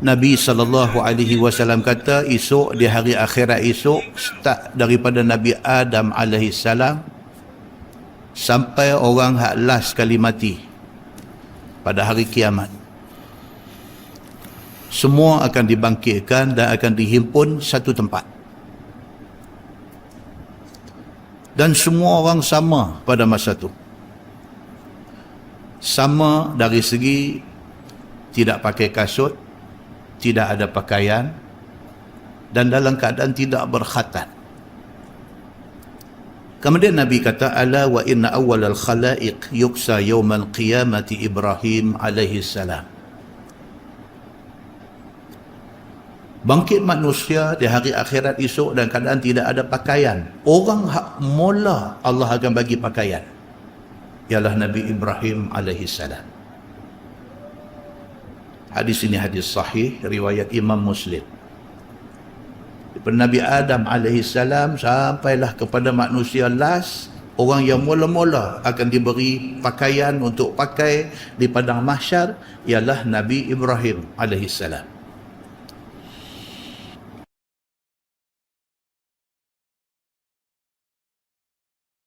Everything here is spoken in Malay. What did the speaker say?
Nabi SAW kata esok di hari akhirat esok, start daripada Nabi Adam AS sampai orang hak last kali mati pada hari kiamat, semua akan dibangkitkan dan akan dihimpun satu tempat, dan semua orang sama pada masa itu. Sama dari segi tidak pakai kasut, tidak ada pakaian, dan dalam keadaan tidak berkhatat. Kemudian Nabi kata, ala wa inna awwalal khalaiq yuksa yawmal qiyamati Ibrahim alaihi salam. Bangkit manusia di hari akhirat esok dan keadaan tidak ada pakaian. Orang hak mula Allah akan bagi pakaian ialah Nabi Ibrahim alaihi salam. Hadis ini hadis sahih riwayat Imam Muslim. Daripada Nabi Adam AS sampailah kepada manusia last, orang yang mula-mula akan diberi pakaian untuk pakai di padang mahsyar ialah Nabi Ibrahim AS.